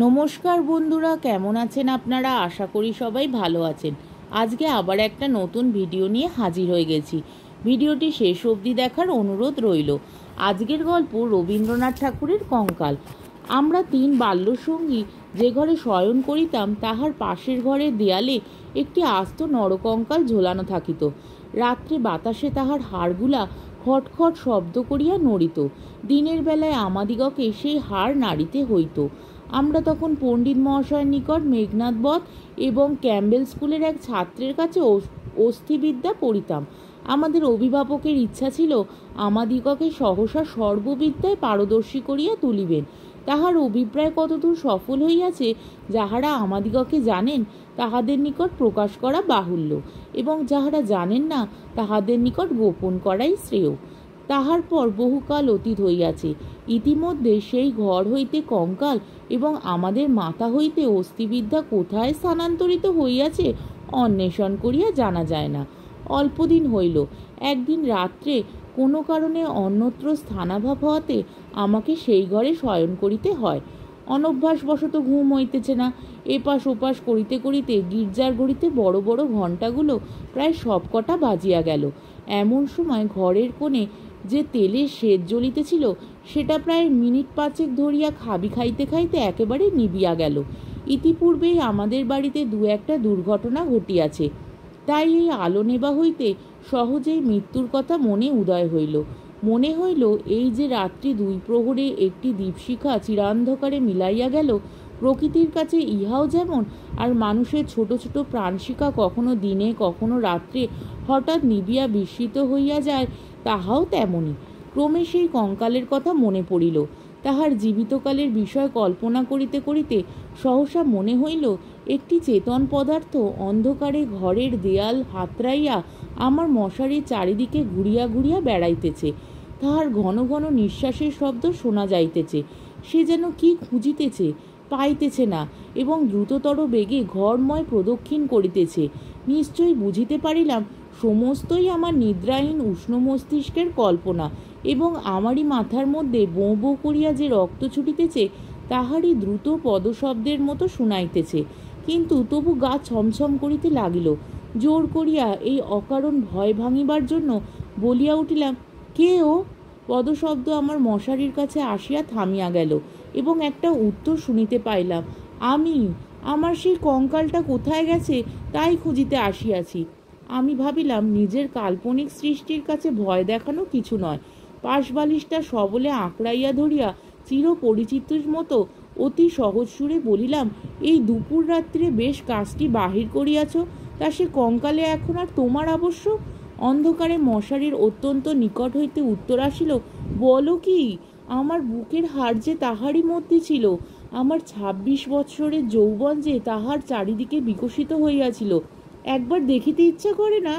নমস্কার বন্ধুরা, কেমন আছেন আপনারা? আশা করি সবাই ভালো আছেন। আজকে আবার একটা নতুন ভিডিও নিয়ে হাজির হয়ে গেছি। ভিডিওটি শেষ অবধি দেখার অনুরোধ রইল। আজকের গল্প রবীন্দ্রনাথ ঠাকুরের কঙ্কাল। আমরা তিন বাল্যসঙ্গী যে ঘরে শয়ন করিতাম তাহার পাশের ঘরের দেয়ালে একটি আস্ত নরকঙ্কাল ঝোলানো থাকিত। রাত্রে বাতাসে তাহার হাড়গুলা খটখট শব্দ করিয়া নড়িত। দিনের বেলায় আমাদিগকে সেই হাড় নাড়িতে হইত। আমরা তখন পণ্ডিত মহাশয়ের নিকট মেঘনাথ বধ এবং ক্যাম্বেল স্কুলের এক ছাত্রের কাছে অস্থিবিদ্যা পড়িতাম। আমাদের অভিভাবকের ইচ্ছা ছিল আমাদিগকে সহসা সর্ববিদ্যায় পারদর্শী করিয়া তুলিবেন। তাহার অভিপ্রায় কতদূর সফল হইয়াছে যাহারা আমাদিগকে জানেন তাহাদের নিকট প্রকাশ করা বাহুল্য, এবং যাহারা জানেন না তাহাদের নিকট গোপন করাই শ্রেয়। তাহার পর বহুকাল অতীত হইয়াছে। ইতিমধ্যে সেই ঘর হইতে কঙ্কাল এবং আমাদের মাথা হইতে অস্থিবিদ্যা কোথায় স্থানান্তরিত হইয়াছে অন্বেষণ করিয়া জানা যায় না। অল্পদিন হইল, একদিন রাত্রে কোনো কারণে অন্যত্র স্থানাভাব হওয়াতে আমাকে সেই ঘরে শয়ন করিতে হয়। অনভ্যাসবশত ঘুম হইতেছে না। এপাশ ওপাশ করিতে করিতে গির্জার ঘড়িতে বড় বড় ঘণ্টাগুলো প্রায় সবকটা বাজিয়া গেল। এমন সময় ঘরের কোণে যে তেলের শেদ জ্বলিতেছিল সেটা প্রায় মিনিট পাঁচেক ধরিয়া খাবি খাইতে খাইতে একেবারে নিবিয়া গেল। ইতিপূর্বেই আমাদের বাড়িতে দু একটা দুর্ঘটনা ঘটিয়াছে, তাই এই আলো নেবা হইতে সহজেই মৃত্যুর কথা মনে উদয় হইল। মনে হইল এই যে রাত্রি 2 প্রহরে একটি দীপশিখা চিরান্ধকারে মিলাইয়া গেল, প্রকৃতির কাছে ইহাও যেমন, আর মানুষের ছোট ছোট প্রাণশিখা কখনো দিনে কখনো রাত্রে হঠাৎ নিবিয়া বিস্মিত হইয়া যায়, তাহাও তেমনি। ক্রমে সেই কঙ্কালের কথা মনে পড়িল। তাহার জীবিতকালের বিষয় কল্পনা করিতে করিতে সহসা মনে হইল একটি চেতন পদার্থ অন্ধকারে ঘরের দেয়াল হাতড়াইয়া আমার মশারির চারিদিকে ঘুরিয়া ঘুরিয়া বেড়াইতেছে। তাহার ঘন ঘন নিঃশ্বাসের শব্দ শোনা যাইতেছে। সে যেন কি খুঁজিতেছে, পাইতেছে না, এবং দ্রুততর বেগে ঘরময় প্রদক্ষিণ করিতেছে। নিশ্চয়ই বুঝিতে পারিলাম সমস্তই আমার নিদ্রাহীন উষ্ণ মস্তিষ্কের কল্পনা, এবং আমারই মাথার মধ্যে বোঁ বোঁ করিয়া যে রক্ত ছুটিতেছে তাহারই দ্রুত পদশব্দের মতো শুনাইতেছে। কিন্তু তবু গা ছমছম করিতে লাগিল। জোর করিয়া এই অকারণ ভয় ভাঙিবার জন্য বলিয়া উঠিলাম, কে ও? পদশব্দ আমার মশারির কাছে আসিয়া থামিয়া গেল, এবং একটা উত্তর শুনিতে পাইলাম, আমি। আমার সেই কঙ্কালটা কোথায় গেছে তাই খুঁজিতে আসিয়াছি। আমি ভাবিলাম নিজের কাল্পনিক সৃষ্টির কাছে ভয় দেখানো কিছু নয়। পাশবালিশটা সবলে আঁকড়াইয়া ধরিয়া চিরপরিচিতর মতো অতি সহজ সুরে বলিলাম, এই দুপুর রাত্রে বেশ কাজটি বাহির করিয়াছ, তা সে কঙ্কালে এখন আর তোমার আবশ্যক? অন্ধকারে মশারির অত্যন্ত নিকট হইতে উত্তর আসিল, বলো কি? আমার বুকের হাড় যে তাহারই মধ্যে ছিল, আমার 26 বৎসরের যৌবন যে তাহার চারিদিকে বিকশিত হইয়াছিল। একবার দেখিতে ইচ্ছা করে না?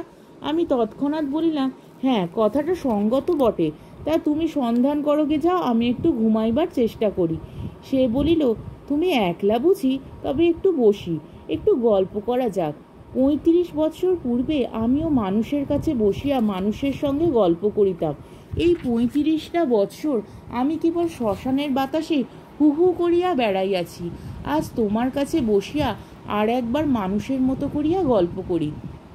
আমি তৎক্ষণাৎ বলিলাম, হ্যাঁ, কথাটা সঙ্গত বটে, তা তুমি সন্ধান করোগে যাও, আমি একটু ঘুমাইবার চেষ্টা করি। সে বলিল, তুমি একলা বুঝি? তবে একটু বসি, একটু গল্প করা যাক। 35 বৎসর পূর্বে আমিও মানুষের কাছে বসিয়া মানুষের সঙ্গে গল্প করিতাম। এই 35টা বৎসর আমি কেবল শ্মশানের বাতাসে হু হু করিয়া বেড়াইয়াছি। আজ তোমার কাছে বসিয়া আর একবার মানুষের মতো করিয়া গল্প করি।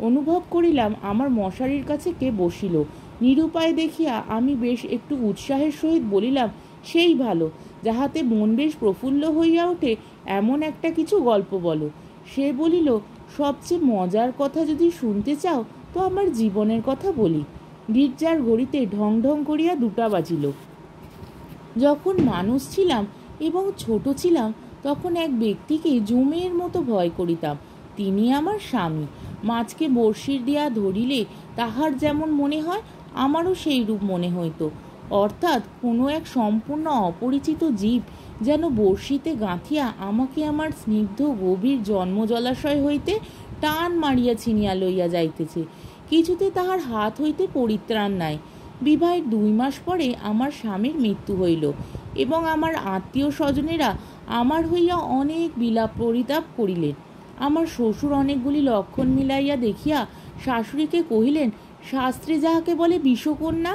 অনুভব করিলাম আমার মশারির কাছে কে বসিল। নিরুপায় দেখিয়া আমি বেশ একটু উৎসাহের সহিত বলিলাম, সেই ভালো, যাহাতে মন বেশ প্রফুল্ল হইয়া ওঠে এমন একটা কিছু গল্প বলো। সে বলিল, সবচেয়ে মজার কথা যদি শুনতে চাও তো আমার জীবনের কথা বলি। গির্জার ঘড়িতে ঢং ঢং করিয়া 2টা বাজিল। যখন মানুষ ছিলাম এবং ছোট ছিলাম তখন এক ব্যক্তিকে জমের মতো ভয় করিতাম। তিনি আমার স্বামী। মাছকে বড়শির দিয়া ধরিলে তাহার যেমন মনে হয় আমারও সেই রূপ মনে হইত। অর্থাৎ কোনো এক সম্পূর্ণ অপরিচিত জীব যেন বড়শিতে গাঁথিয়া আমাকে আমার স্নিগ্ধ গভীর জন্ম জলাশয় হইতে টান মারিয়া ছিনিয়া লইয়া যাইতেছে। কিছুতে তাহার হাত হইতে পরিত্রাণ নাই। বিবাহের 2 মাস পরে আমার স্বামীর মৃত্যু হইল, এবং আমার আত্মীয় স্বজনেরা আমার হইয়া অনেক বিলাপ পরিতাপ করিলেন। আমার শ্বশুর অনেকগুলি লক্ষণ মিলাইয়া দেখিয়া শাশুড়িকে কহিলেন, শাস্ত্রে যাহাকে বলে বিষকন্যা,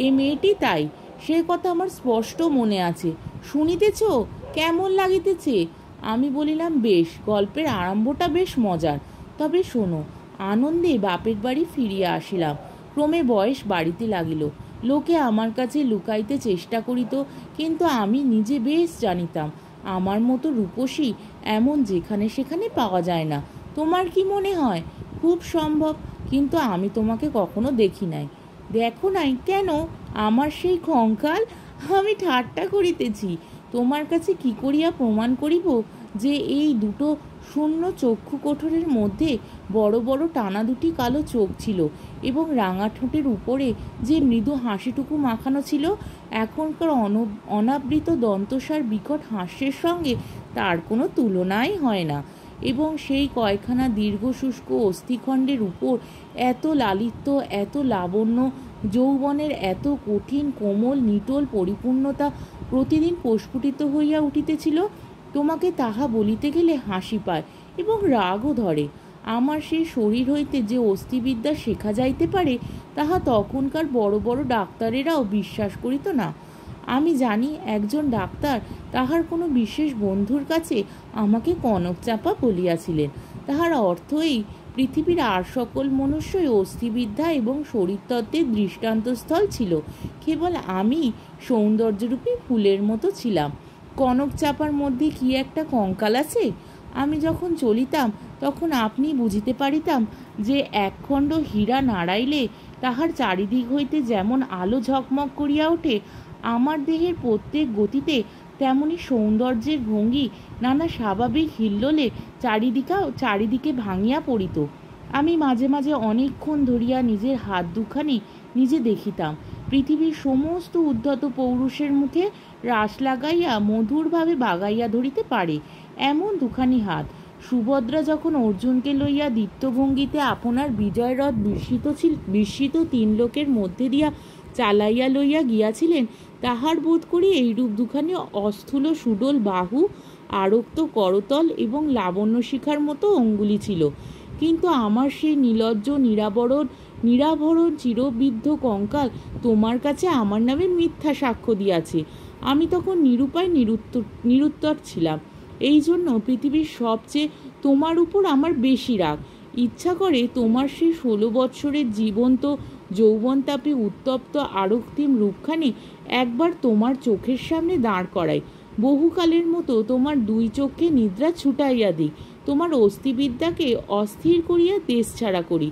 এ মেয়েটি তাই। সে কথা আমার স্পষ্ট মনে আছে। শুনিতেছ কেমন লাগিতেছে? আমি বলিলাম, বেশ, গল্পের আরম্ভটা বেশ মজার, তবে শোনো। আনন্দে বাপের বাড়ি ফিরিয়া আসিলাম। ক্রমে বয়স বাড়িতে লাগিল। লোকে আমার কাছে লুকাইতে চেষ্টা করিত, কিন্তু আমি নিজে বেশ জানিতাম আমার মতো রূপসী এমন যেখানে সেখানে পাওয়া যায় না। তোমার কি মনে হয়? খুব সম্ভব, কিন্তু আমি তোমাকে কখনো দেখি নাই। দেখো নাই কেন? আমার সেই কঙ্কাল? আমি ঠাট্টা করিতেছি। তোমার কাছে কি করিয়া প্রমাণ করিব যে এই দুটো শূন্য চক্ষু কোঠরের মধ্যে বড় বড় টানা দুটি কালো চোখ ছিল এবং রাঙা ঠোঁটের উপরে যে মৃদু হাসিটুকু মাখানো ছিল? এখনকার অনাবৃত দন্তসার বিকট হাস্যের সঙ্গে তার কোনো তুলনাই হয় না। এবং সেই কয়খানা দীর্ঘ শুষ্ক অস্থিখণ্ডের উপর এত লালিত্য, এত লাবণ্য, যৌবনের এত কঠিন কোমল নিটোল পরিপূর্ণতা প্রতিদিন প্রস্ফুটিত হইয়া উঠিতেছিল। তোমাকে তাহা বলিতে গেলে হাসি পায় এবং রাগও ধরে। আমার সেই শরীর হইতে যে অস্থিবিদ্যা শেখা যাইতে পারে তাহা তখনকার বড় বড় ডাক্তারেরাও বিশ্বাস করিত না। আমি জানি একজন ডাক্তার তাহার কোনো বিশেষ বন্ধুর কাছে আমাকে কনক চাপা বলিয়াছিলেন। তাহার অর্থ এই, পৃথিবীর আর সকল মনুষ্যই অস্থিবিদ্যা এবং শরীরতত্ত্বের দৃষ্টান্তস্থল ছিল, কেবল আমি সৌন্দর্যরূপী ফুলের মতো ছিলাম। কনক চাপার মধ্যে কি একটা কঙ্কাল আছে? আমি যখন চলিতাম তখন আপনি বুঝিতে পারিতাম যে একখণ্ড হীরা নাড়াইলে তাহার চারিদিক হইতে যেমন আলো ঝকমক করিয়া ওঠে, আমার দেহের প্রত্যেক গতিতে তেমনি সৌন্দর্যের ভঙ্গি নানা স্বাভাবিক হিল্লোলে চারিদিকে ভাঙিয়া পড়িত। আমি মাঝে মাঝে অনেকক্ষণ ধরিয়া নিজের হাত দুখানি নিজে দেখিতাম। পৃথিবীর সমস্ত উদ্ধত পৌরুষের মুখে রাশ লাগাইয়া মধুরভাবে বাগাইয়া ধরিতে পারে এমন দুখানি হাত। সুভদ্রা যখন অর্জুনকে লইয়া দীপ্তভঙ্গিতে আপনার বিজয়রথ বিস্মিত তিন লোকের মধ্যে দিয়া চালাইয়া লইয়া গিয়াছিলেন, তাহার বোধ করি এইরূপ দুখানি অস্থূল সুডোল বাহু, আরক্ত করতল এবং লাবণ্য শিখার মতো অঙ্গুলি ছিল। কিন্তু আমার সেই নির্লজ্জ নিরাভরণ চিরবিদ্ধ কঙ্কাল তোমার কাছে আমার নামে মিথ্যা সাক্ষ্য দিয়াছে। আমি তখন নিরুপায় নিরুত্তর ছিলাম। এই জন্য পৃথিবীর সবচেয়ে তোমার উপর আমার বেশি রাগ। ইচ্ছা করে তোমার সেই 16 বৎসরের জীবন্ত যৌবনতাপে উত্তপ্ত আরক্তিম রূপখানি একবার তোমার চোখের সামনে দাঁড় করাই। বহুকালের মতো তোমার দুই চোখকে নিদ্রা ছুটাইয়া দিই, তোমার অস্থিবিদ্যাকে অস্থির করিয়া দেশ ছাড়া করি।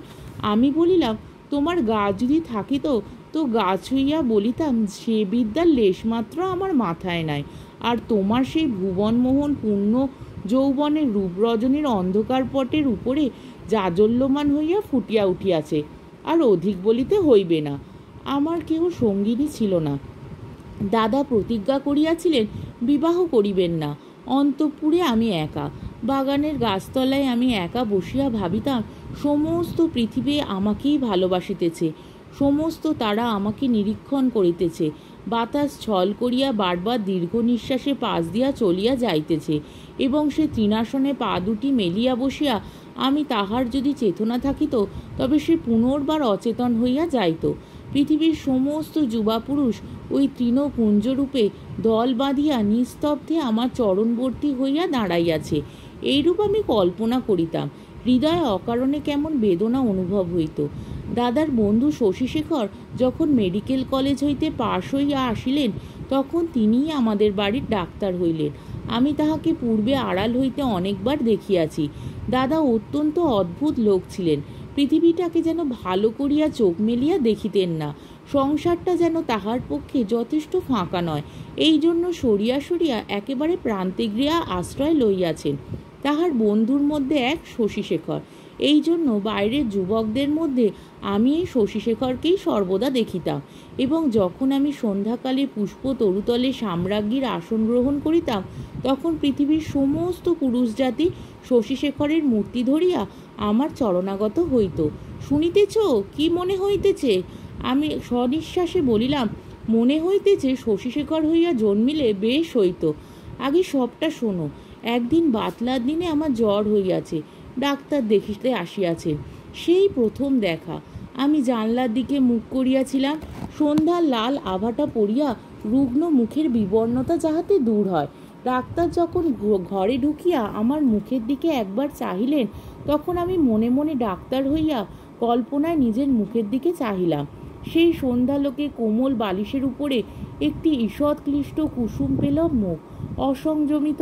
আমি বলিলাম, তোমার গা যদি থাকিত তো গা ছুঁইয়া বলিতাম সে বিদ্যার লেশমাত্র আমার মাথায় নাই। আর তোমার সেই ভুবনমোহন পূর্ণ যৌবনের রূপরজনীর অন্ধকার পটের উপরে জাজল্যমান হইয়া ফুটিয়া উঠিয়াছে। আর অধিক বলিতে হইবে না। আমার কেহ সঙ্গিনী ছিল না। দাদা প্রতিজ্ঞা করিয়াছিলেন বিবাহ করিবেন না। অন্তঃপুরে আমি একা, বাগানের গাছতলায় আমি একা বসিয়া ভাবিতাম সমস্ত পৃথিবী আমাকেই ভালোবাসিতেছে, সমস্ত তারা আমাকে নিরীক্ষণ করিতেছে। বাতাস ছল করিয়া বারবার দীর্ঘ নিঃশ্বাসে পাশ দিয়া চলিয়া যাইতেছে, এবং সে তৃণাসনে পা দুটি মেলিয়া বসিয়া আমি তাহার যদি চেতনা থাকিত তবে সে পুনর্বার অচেতন হইয়া যাইত। পৃথিবীর সমস্ত যুবা পুরুষ ওই তৃণপুঞ্জরূপে দল বাঁধিয়া নিস্তব্ধে আমার চরণবর্তী হইয়া দাঁড়াইয়াছে। এইরূপ আমি কল্পনা করিতাম। হৃদয়ে অকারণে কেমন বেদনা অনুভব হইত। দাদার বন্ধু শশীশেখর যখন মেডিকেল কলেজ হইতে পাশ হইয়া আসিলেন তখন তিনিই আমাদের বাড়ির ডাক্তার হইলেন। আমি তাহাকে পূর্বে আড়াল হইতে অনেকবার দেখিয়াছি। দাদা অত্যন্ত অদ্ভুত লোক ছিলেন। পৃথিবীটাকে যেন ভালো করিয়া চোখ মেলিয়া দেখিতেন না। সংসারটা যেন তাহার পক্ষে যথেষ্ট ফাঁকা নয়, এই জন্য সরিয়া সরিয়া একেবারে প্রান্তে গিয়া আশ্রয় লইয়াছেন। তাহার বন্ধুর মধ্যে এক শশীশেখর। এই জন্য বাইরের যুবকদের মধ্যে আমি এই শশীশেখরকেই সর্বদা দেখিতাম, এবং যখন আমি সন্ধ্যাকালে পুষ্প তরুতলে সাম্রাজ্ঞীর আসন গ্রহণ করিতাম তখন পৃথিবীর সমস্ত পুরুষ জাতি শশীশেখরের মূর্তি ধরিয়া আমার চরণাগত হইত। শুনিতেছ কি মনে হইতেছে? আমি সনিশ্বাসে বলিলাম, মনে হইতেছে শশীশেখর হইয়া জন্মিলে বেশ হইত। আগে সবটা শোনো। একদিন বাতলার দিনে আমার জ্বর হইয়াছে, ডাক্তার দেখিতে আসিয়াছেন। সেই প্রথম দেখা। আমি জানলার দিকে মুখ করিয়াছিলাম। সন্ধ্যার লাল আভাটা পড়িয়া রুগ্ন মুখের বিবর্ণতা যাহাতে দূর হয় ডাক্তার যখন ঘরে ঢুকিয়া আমার মুখের দিকে একবার চাহিলেন, তখন আমি মনে মনে ডাক্তার হইয়া কল্পনায় নিজের মুখের দিকে চাহিলাম। সেই সন্ধ্যালোকে কোমল বালিশের উপরে একটি ঈষৎ ক্লিষ্ট কুসুম পেলব মুখ অসংযমিত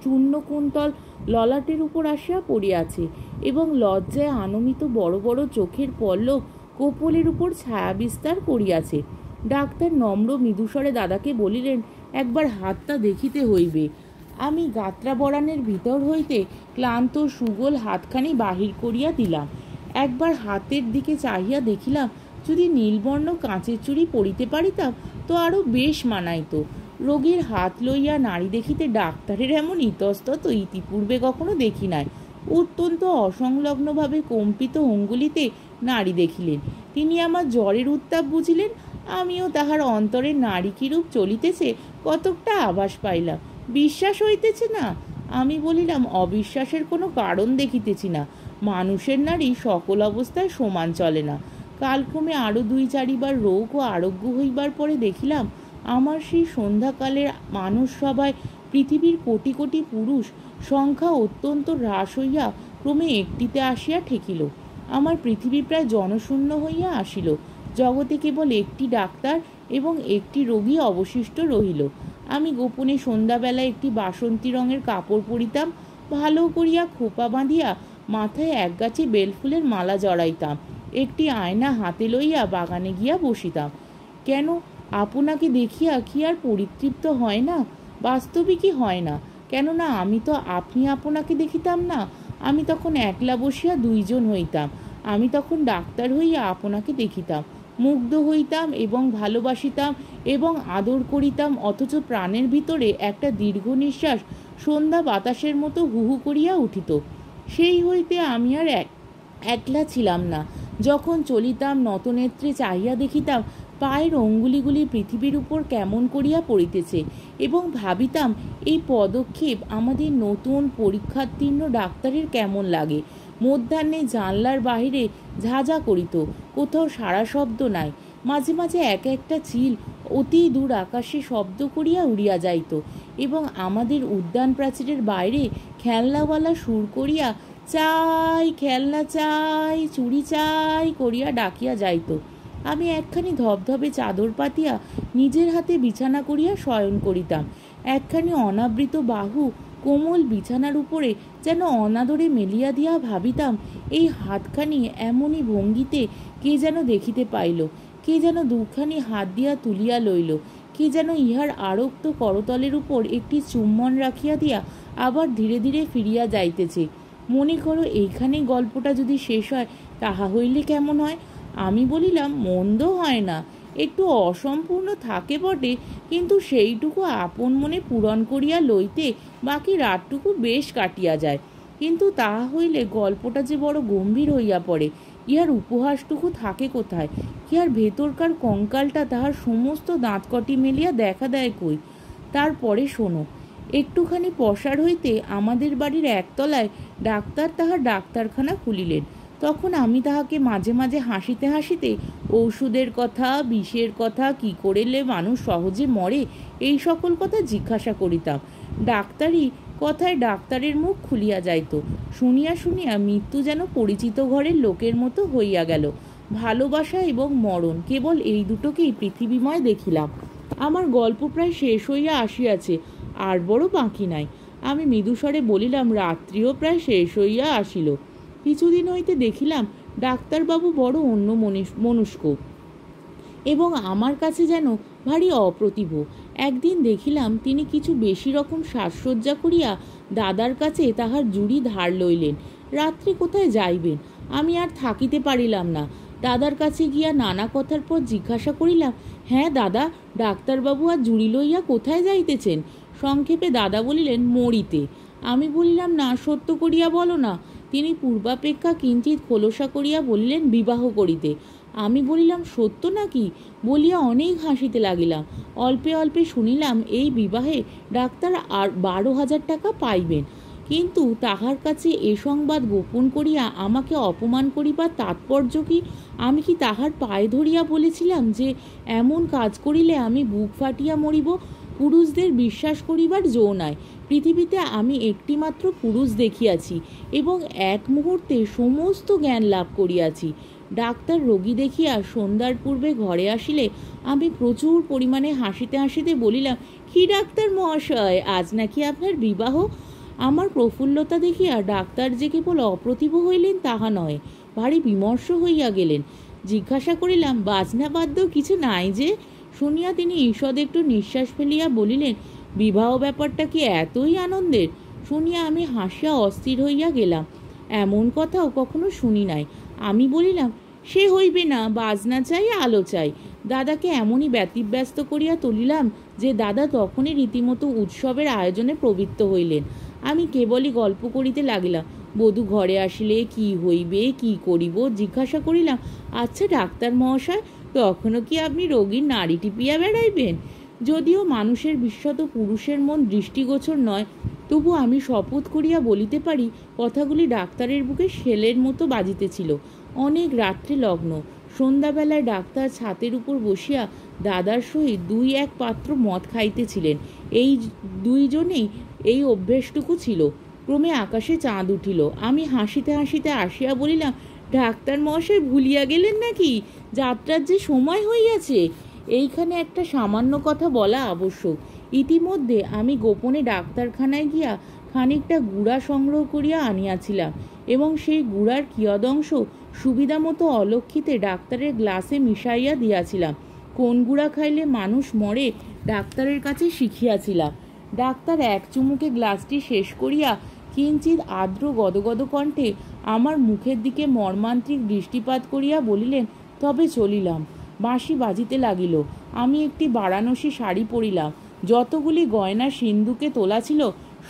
চূর্ণকুন্তল ললাটের উপর আসিয়া পড়িয়াছে এবং লজ্জায় আনমিত বড় বড় চোখের পল্লব কপোলের উপর ছায়া বিস্তার করিয়াছে। ডাক্তার নম্র মৃদুস্বরে দাদাকে বলিলেন, একবার হাতটা দেখিতে হইবে। আমি গাত্রা বরানের ভিতর হইতে ক্লান্ত সুগোল হাতখানি বাহির করিয়া দিলাম। একবার হাতের দিকে চাহিয়া দেখিলাম, যদি নীলবর্ণ কাঁচের চুড়ি পরিতে পারিতাম তো আরও বেশ মানাইত। রোগীর হাত লইয়া নাড়ি দেখিতে ডাক্তারের এমন ইতস্তত ইতিপূর্বে কখনো দেখি নাই। অত্যন্ত অসংলগ্নভাবে কম্পিত অঙ্গুলিতে নাড়ি দেখিলেন। তিনি আমার জ্বরের উত্তাপ বুঝিলেন। আমিও তাহার অন্তরের নারী কিরূপ চলিতেছে কতকটা আভাস পাইলাম। বিশ্বাস হইতেছে না? আমি বলিলাম, অবিশ্বাসের কোনো কারণ দেখিতেছি না। মানুষের নারী সকল অবস্থায় সমান চলে না। কালক্রমে আরও 2-4 বার রোগ ও আরোগ্য হইবার পরে দেখিলাম, আমার সেই সন্ধ্যাকালের মানুষ সভায় পৃথিবীর কোটি কোটি পুরুষ সংখ্যা অত্যন্ত হ্রাস হইয়া ক্রমে একটিতে আসিয়া ঠেকিল। আমার পৃথিবী প্রায় জনশূন্য হইয়া আসিল। জগতে কেবল একটি ডাক্তার এবং একটি রোগী অবশিষ্ট রহিল। আমি গোপনে সন্ধ্যাবেলায় একটি বাসন্তী রঙের কাপড় পরিতাম, ভালো করিয়া খোপা বাঁধিয়া মাথায় একগাছি বেলফুলের মালা জড়াইতাম, একটি আয়না হাতে লইয়া বাগানে গিয়া বসিতাম। কেন, আপনাকে দেখিয়া কি আর পরিতৃপ্ত হয় না? বাস্তবিকই হয় না। কেননা আমি তো আপনি আপনাকে দেখিতাম না। আমি তখন একলা বসিয়া 2 জন হইতাম। আমি তখন ডাক্তার হইয়া আপনাকে দেখিতাম, মুগ্ধ হইতাম এবং ভালোবাসিতাম এবং আদর করিতাম, অথচ প্রাণের ভিতরে একটা দীর্ঘ নিঃশ্বাস সন্ধ্যা বাতাসের মতো হুহু করিয়া উঠিত। সেই হইতে আমি আর একলা ছিলাম না। যখন চলিতাম নতনেত্রে চাহিয়া দেখিতাম পায়ের অঙ্গুলিগুলি পৃথিবীর উপর কেমন করিয়া পড়িতেছে এবং ভাবিতাম এই পদক্ষেপ আমাদের নতুন পরীক্ষার্থীর্ণ ডাক্তারের কেমন লাগে। মধ্যাহ্নে জানলার বাহিরে ঝাঁঝা করিত, কোথাও সারা শব্দ নাই। মাঝে মাঝে এক একটা চিল অতি দূর আকাশে শব্দ করিয়া উড়িয়া যাইত এবং আমাদের উদ্যান প্রাচীরের বাইরে খেলনাওয়ালা সুর করিয়া চাই, খেলনা চাই, চুড়ি চাই করিয়া ডাকিয়া যাইত। আমি একখানি ধবধবে চাদর পাতিয়া নিজের হাতে বিছানা করিয়া শয়ন করিতাম। একখানি অনাবৃত বাহু কোমল বিছানার উপরে যেন অনাদরে মেলিয়া দিয়া ভাবিতাম, এই হাতখানি এমনই ভঙ্গিতে কে যেন দেখিতে পাইল, কে যেন 2খানি হাত দিয়া তুলিয়া লইল, কে যেন ইহার আরক্ত করতলের উপর একটি চুম্বন রাখিয়া দিয়া আবার ধীরে ধীরে ফিরিয়া যাইতেছে। মনে করো, এইখানে গল্পটা যদি শেষ হয় তাহা হইলে কেমন হয়? আমি বলিলাম, মন্দ হয় না, একটু অসম্পূর্ণ থাকে বটে, কিন্তু সেইটুকু আপন মনে পূরণ করিয়া লইতে বাকি রাতটুকু বেশ কাটিয়া যায়। কিন্তু তাহা হইলে গল্পটা যে বড় গম্ভীর হইয়া পড়ে। ইহার উপহাসটুকু থাকে কোথায়? ইহার ভেতরকার কঙ্কালটা তাহার সমস্ত দাঁতকটি মেলিয়া দেখা দেয় কই? তারপরে শোনো। একটুখানি পসার হইতে আমাদের বাড়ির একতলায় ডাক্তার তাহার ডাক্তারখানা খুলিলেন। তখন আমি তাহাকে মাঝে মাঝে হাসিতে হাসিতে ঔষধের কথা, বিষের কথা, কি করিলে মানুষ সহজে মরে, এই সকল কথা জিজ্ঞাসা করিতাম। ডাক্তারি কথায় ডাক্তারের মুখ খুলিয়া যাইত। শুনিয়া শুনিয়া মৃত্যু যেন পরিচিত ঘরের লোকের মতো হইয়া গেল। ভালোবাসা এবং মরণ, কেবল এই দুটোকেই পৃথিবীময় দেখিলাম। আমার গল্প প্রায় শেষ হইয়া আসিয়াছে, আর বড় বাকি নাই। আমি মৃদুস্বরে বলিলাম, রাত্রিও প্রায় শেষ হইয়া আসিল। কিছুদিন হইতে দেখিলাম ডাক্তারবাবু বড় অন্য মনস্ক এবং আমার কাছে যেন ভারী অপ্রতিভ। একদিন দেখিলাম তিনি কিছু বেশি রকম সাজসজ্জা করিয়া দাদার কাছে তাহার জুড়ি ধার লইলেন। রাত্রে কোথায় যাইবেন? আমি আর থাকিতে পারিলাম না। দাদার কাছে গিয়া নানা কথার পর জিজ্ঞাসা করিলাম, হ্যাঁ দাদা, ডাক্তারবাবু আর জুড়ি লইয়া কোথায় যাইতেছেন? সংক্ষেপে দাদা বলিলেন, মরিতে। আমি বলিলাম, না, সত্য করিয়া বলো না। তিনি পূর্বাপেক্ষা কিঞ্চিৎ খোলসা করিয়া বলিলেন, বিবাহ করিতে। আমি বলিলাম, সত্য নাকি? বলিয়া অনেক হাসিতে লাগিলাম। অল্পে অল্পে শুনিলাম এই বিবাহে ডাক্তার আর 12,000 টাকা পাইবেন। কিন্তু তাহার কাছে এ সংবাদ গোপন করিয়া আমাকে অপমান করিবার তাৎপর্য কি? আমি কি তাহার পায়ে ধরিয়া বলেছিলাম যে এমন কাজ করিলে আমি বুক ফাটিয়া মরিব? পুরুষদের বিশ্বাস করিবার জো নাই। পৃথিবীতে আমি একটিমাত্র পুরুষ দেখিয়াছি এবং এক মুহূর্তে সমস্ত জ্ঞান লাভ করিয়াছি। ডাক্তার রোগী দেখিয়া সন্ধ্যার পূর্বে ঘরে আসিলে আমি প্রচুর পরিমাণে হাসিতে হাসিতে বলিলাম, কি ডাক্তার মহাশয়, আজ নাকি আপনার বিবাহ? আমার প্রফুল্লতা দেখিয়া ডাক্তার যে কেবল অপ্রতিভ হইলেন তাহা নয়, ভারী বিমর্ষ হইয়া গেলেন। জিজ্ঞাসা করিলাম, বাজনা বাদ্য কিছু নাই যে? শুনিয়া তিনি ঈষৎ একটু নিঃশ্বাস ফেলিয়া বলিলেন, বিবাহ ব্যাপারটা কি এতই আনন্দের? শুনিয়া আমি হাসিয়া অস্থির হইয়া গেলাম। এমন কথাও কখনো শুনি নাই। আমি বলিলাম, সে হইবে না, বাজনা চাই, আলো চাই। দাদাকে এমনই ব্যতিব্যস্ত করিয়া তুলিলাম যে দাদা তখনই রীতিমতো উৎসবের আয়োজনে প্রবৃত্ত হইলেন। আমি কেবলই গল্প করিতে লাগিলাম। বধূ ঘরে আসিলে কি হইবে, কি করিব জিজ্ঞাসা করিলাম। আচ্ছা ডাক্তার মহাশয়, তখনও কি আপনি রোগীর নাড়ি টিপিয়া বেড়াইবেন? যদিও মানুষের বিশ্বত পুরুষের মন দৃষ্টিগোচর নয়, তবু আমি শপথ করিয়া বলিতে পারি কথাগুলি ডাক্তারের বুকে শেলের মতো বাজিতেছিল। অনেক রাত্রে লগ্ন। সন্ধ্যাবেলায় ডাক্তার ছাতের উপর বসিয়া দাদার সহিত 2-1 পাত্র মদ খাইতেছিলেন। এই দুইজনেই এই অভ্যেসটুকু ছিল। ক্রমে আকাশে চাঁদ উঠিল। আমি হাসিতে হাসিতে আসিয়া বলিলাম, ডাক্তার মহাশয় ভুলিয়া গেলেন নাকি? যাত্রার যে সময় হইয়াছে। এইখানে একটা সামান্য কথা বলা আবশ্যক। ইতিমধ্যে আমি গোপনে ডাক্তারখানায় গিয়া খানিকটা গুড়া সংগ্রহ করিয়া আনিয়াছিলাম এবং সেই গুড়ার কিয়দংশ সুবিধা মতো অলক্ষিতে ডাক্তারের গ্লাসে মিশাইয়া দিয়াছিলাম। কোন গুড়া খাইলে মানুষ মরে ডাক্তারের কাছে শিখিয়াছিলাম। ডাক্তার এক চুমুকে গ্লাসটি শেষ করিয়া কিঞ্চিৎ আর্দ্র গদগদ কণ্ঠে আমার মুখের দিকে মর্মান্তিক দৃষ্টিপাত করিয়া বলিলেন, তবে চলিলাম। বাঁশি বাজিতে লাগিল। আমি একটি বারাণসী শাড়ি পরিলাম। যতগুলি গয়না সিন্ধুকে তোলা ছিল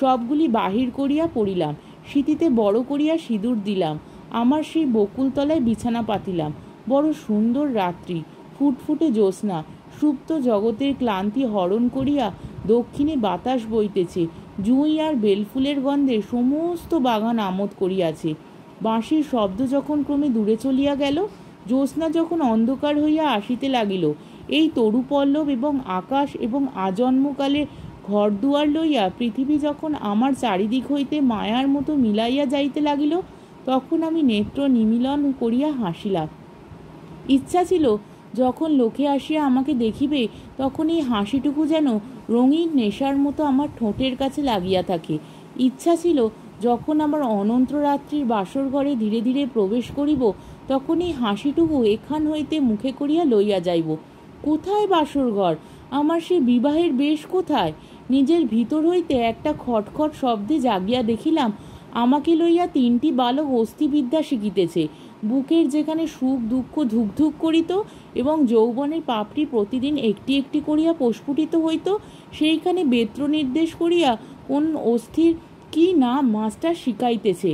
সবগুলি বাহির করিয়া পরিলাম। সিঁথিতে বড় করিয়া সিঁদুর দিলাম। আমার সেই বকুলতলায় বিছানা পাতিলাম। বড় সুন্দর রাত্রি, ফুটফুটে জ্যোৎস্না, সুপ্ত জগতের ক্লান্তি হরণ করিয়া দক্ষিণে বাতাস বইতেছে। জুঁই আর বেলফুলের গন্ধে সমস্ত বাগান আমোদ করিয়াছে। বাঁশির শব্দ যখন ক্রমে দূরে চলিয়া গেল, জ্যোৎস্না যখন অন্ধকার হইয়া আসিতে লাগিল, এই তরুপল্লব এবং আকাশ এবং আজন্মকালে ঘরদুয়ার লইয়া পৃথিবী যখন আমার চারিদিক হইতে মায়ার মতো মিলাইয়া যাইতে লাগিল, তখন আমি নেত্র নিমীলন করিয়া হাসিলাম। ইচ্ছা ছিল যখন লোকে আসিয়া আমাকে দেখিবে তখন এই হাসিটুকু যেন রঙিন নেশার মতো আমার ঠোঁটের কাছে লাগিয়া থাকে। ইচ্ছা ছিল যখন আমার অনন্ত রাত্রির বাসর ঘরে ধীরে ধীরে প্রবেশ করিব তখন এই হাসিটুকু এখান হইতে মুখে করিয়া লইয়া যাইব। কোথায় বাসর ঘর? আমার সে বিবাহের বেশ কোথায়? নিজের ভিতর হইতে একটা খটখট শব্দে জাগিয়া দেখিলাম আমাকে লইয়া 3টি বালক অস্থিবিদ্যা শিখিতেছে। বুকের যেখানে সুখ দুঃখ ধুকধুক করিত এবং যৌবনের পাপড়ি প্রতিদিন একটি একটি করিয়া প্রস্ফুটিত হইত, সেইখানে বেত্র নির্দেশ করিয়া কোন অস্থির কি নাম মাস্টার শিখাইতেছে।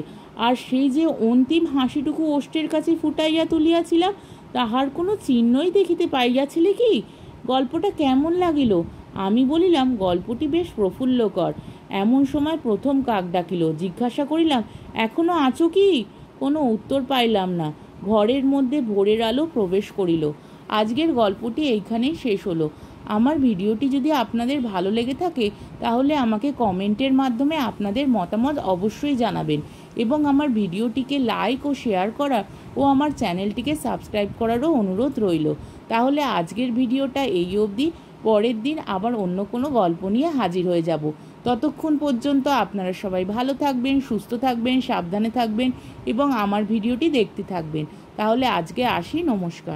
আর সেই যে অন্তিম হাসিটুকু ওষ্ঠের কাছে ফুটাইয়া তুলিয়াছিলাম তাহার কোনো চিহ্নই দেখিতে পাইয়াছিলে কি? গল্পটা কেমন লাগিল? আমি বলিলাম, গল্পটি বেশ প্রফুল্লকর। এমন সময় প্রথম কাক ডাকিল। জিজ্ঞাসা করিলাম, এখনো আছো কি? কোনো উত্তর পাইলাম না। ঘরের মধ্যে ভোরের আলো প্রবেশ করিল। আজকের গল্পটি এইখানেই শেষ হলো। আমার ভিডিওটি যদি আপনাদের ভালো লেগে থাকে তাহলে আমাকে কমেন্টের মাধ্যমে আপনাদের মতামত অবশ্যই জানাবেন এবং আমার ভিডিওটিকে লাইক ও শেয়ার করার ও আমার চ্যানেলটিকে সাবস্ক্রাইব করারও অনুরোধ রইল। তাহলে আজকের ভিডিওটা এই অবধি। পরের দিন আবার অন্য কোনো গল্প নিয়ে হাজির হয়ে যাব। ততক্ষণ পর্যন্ত আপনারা সবাই ভালো থাকবেন, সুস্থ থাকবেন, সাবধানে থাকবেন এবং আমার ভিডিওটি দেখতে থাকবেন। তাহলে আজকে আসি, নমস্কার।